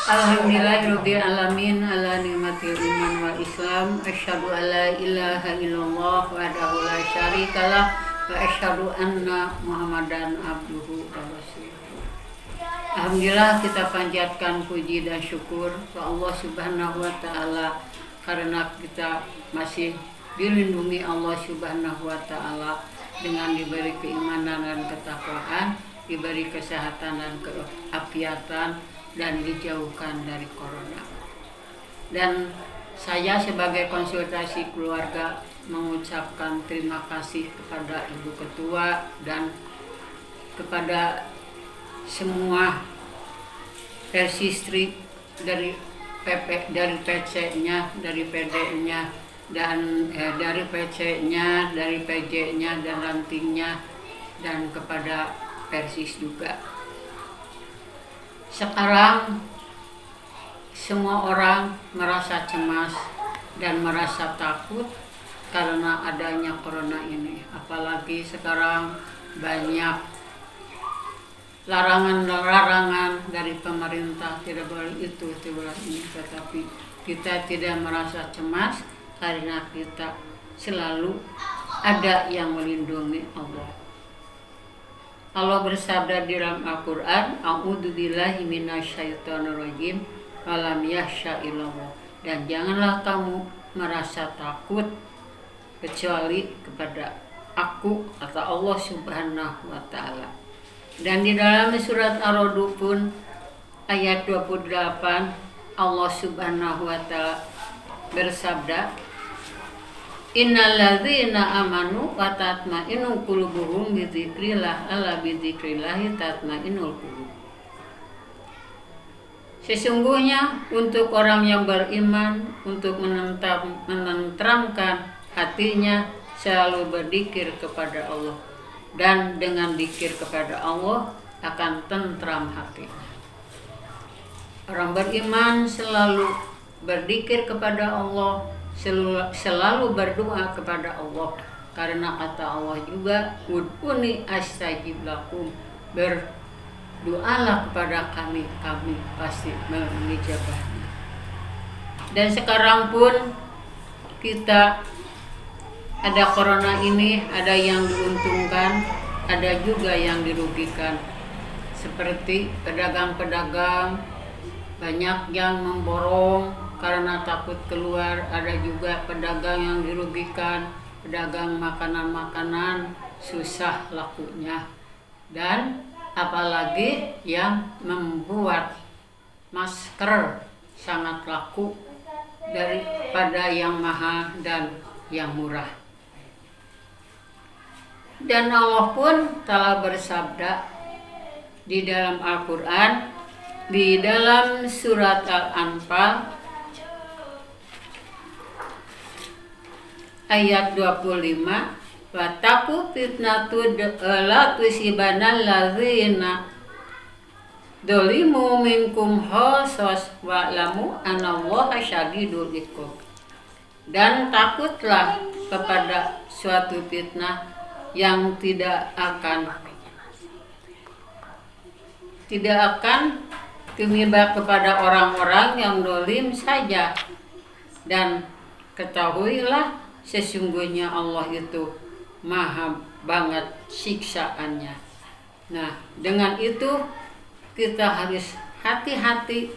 Alhamdulillahirabbil alamin ala nikmatil iman wal islam asyhadu alla ilaha illallah wahdahu la syarikalah wa asyhadu anna muhammadan abduhu wa rasuluh. Alhamdulillah kita panjatkan puji dan syukur ke Allah Subhanahu wa taala karena kita masih dilindungi Allah Subhanahu wa taala dengan diberi keimanan dan ketakwaan, diberi kesehatan dan keafiatan, dan dijauhkan dari corona. Dan saya sebagai konsultasi keluarga mengucapkan terima kasih kepada Ibu Ketua dan kepada semua Persistri dari dari PC-nya, dari PD-nya, dan dari PC-nya, dari PJ-nya dan rantingnya, dan kepada Persis juga. Sekarang semua orang merasa cemas dan merasa takut karena adanya corona ini. Apalagi sekarang banyak larangan-larangan dari pemerintah, tidak boleh itu, tidak boleh ini. Tetapi kita tidak merasa cemas karena kita selalu ada yang melindungi Allah. Allah bersabda di dalam Al-Quran, A'udzubillahi minasyaitonirrajim, walam yahsya illallah. Dan janganlah kamu merasa takut kecuali kepada aku, kata Allah Subhanahu wa ta'ala. Dan di dalam surat Ar-Ra'd pun ayat 28 Allah Subhanahu wa ta'ala bersabda, Innal ladzina amanu wa tatma'innu qulubuhum bi dzikrillah ala bi dzikrillah tatma'innul qulub. Sesungguhnya untuk orang yang beriman, untuk menenteramkan hatinya, selalu berzikir kepada Allah, dan dengan zikir kepada Allah akan tentram hatinya. Orang beriman selalu berzikir kepada Allah, selalu berdoa kepada Allah, karena kata Allah juga, ud'uni astajib lakum, berdoalah kepada kami pasti mengijabahnya. Dan sekarang pun kita ada corona ini, ada yang diuntungkan, ada juga yang dirugikan. Seperti pedagang-pedagang banyak yang memborong karena takut keluar, ada juga pedagang yang dirugikan, pedagang makanan-makanan susah lakunya, dan apalagi yang membuat masker sangat laku daripada yang mahal dan yang murah. Dan Allah pun telah bersabda di dalam Al-Quran, di dalam surat Al-Anfal ayat 25, wattaqu fitnatud la tusibanal ladzina dzalimu minkum khassas wa'lamu anallaha syadidul iqab. Dan takutlah kepada suatu fitnah yang tidak akan menimpa kepada orang-orang yang zalim saja, dan ketahuilah sesungguhnya Allah itu maha banget siksaannya. Nah, dengan itu kita harus hati-hati,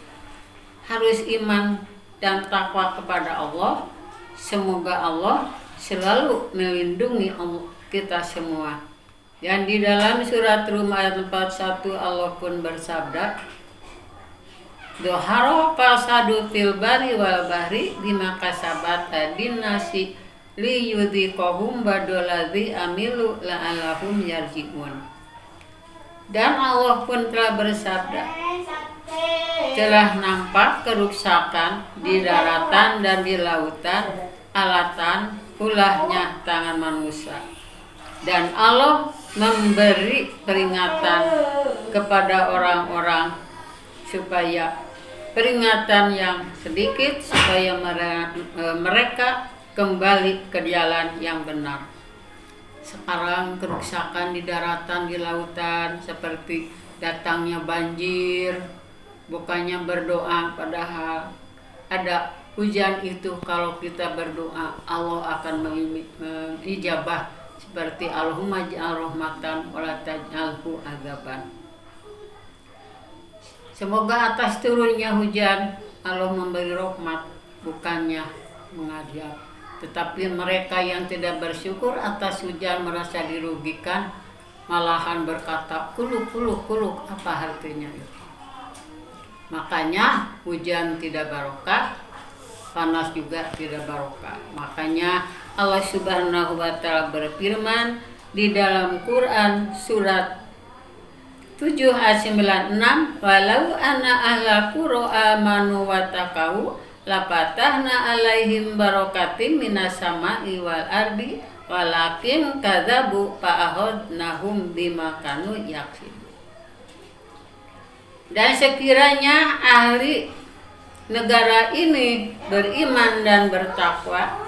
harus iman dan takwa kepada Allah. Semoga Allah selalu melindungi kita semua. Dan di dalam surat Rum ayat 41 Allah pun bersabda, Doharo fasadu fil bari wal bahri bima kasabat adin nasi li yudhiqahum badolazi amilu la'alahum yarji'un. Dan Allah pun telah bersabda, telah nampak kerusakan di daratan dan di lautan alatan ulahnya tangan manusia. Dan Allah memberi peringatan kepada orang-orang supaya peringatan yang sedikit supaya mereka kembali ke jalan yang benar. Sekarang kerusakan di daratan, di lautan, seperti datangnya banjir, bukannya berdoa, padahal ada hujan itu. Kalau kita berdoa, Allah akan mengijabah, seperti Allahumma ja'al rahmatan wa la taj'alhu adzaban. Semoga atas turunnya hujan Allah memberi rahmat, bukannya mengazab. Tetapi mereka yang tidak bersyukur atas hujan merasa dirugikan, malahan berkata, kuluk, apa artinya itu? Makanya hujan tidak barokah, panas juga tidak barokah. Makanya Allah Subhanahu wa Ta'ala berfirman di dalam Quran surat 7 ayat 96, walau anna ahla qura amanu wa taqau lapatahna alaihim barakatim minas sama'i wal ardi walakin kadzabu fa'akhadnahum bima kanu yaksibun. Dan sekiranya ahli negara ini beriman dan bertakwa,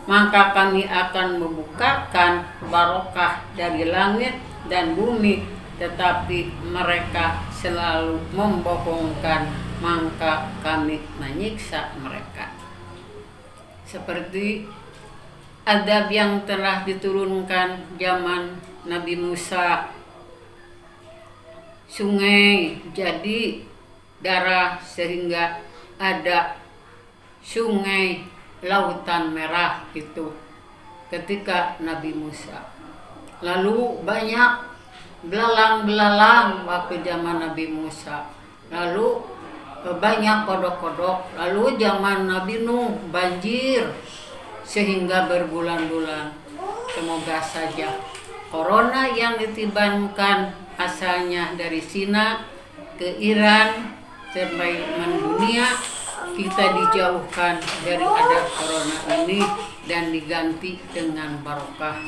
maka kami akan membukakan barokah dari langit dan bumi, tetapi mereka selalu membohongkan, maka kami menyiksa mereka. Seperti azab yang telah diturunkan zaman Nabi Musa, sungai jadi darah sehingga ada sungai lautan merah itu ketika Nabi Musa. Lalu banyak belalang waktu zaman Nabi Musa. Lalu banyak kodok-kodok. Lalu zaman Nabi Nuh banjir sehingga berbulan-bulan. Semoga saja corona yang ditibankan asalnya dari Cina ke Iran sampai mendunia, kita dijauhkan dari adab corona ini dan diganti dengan barokah.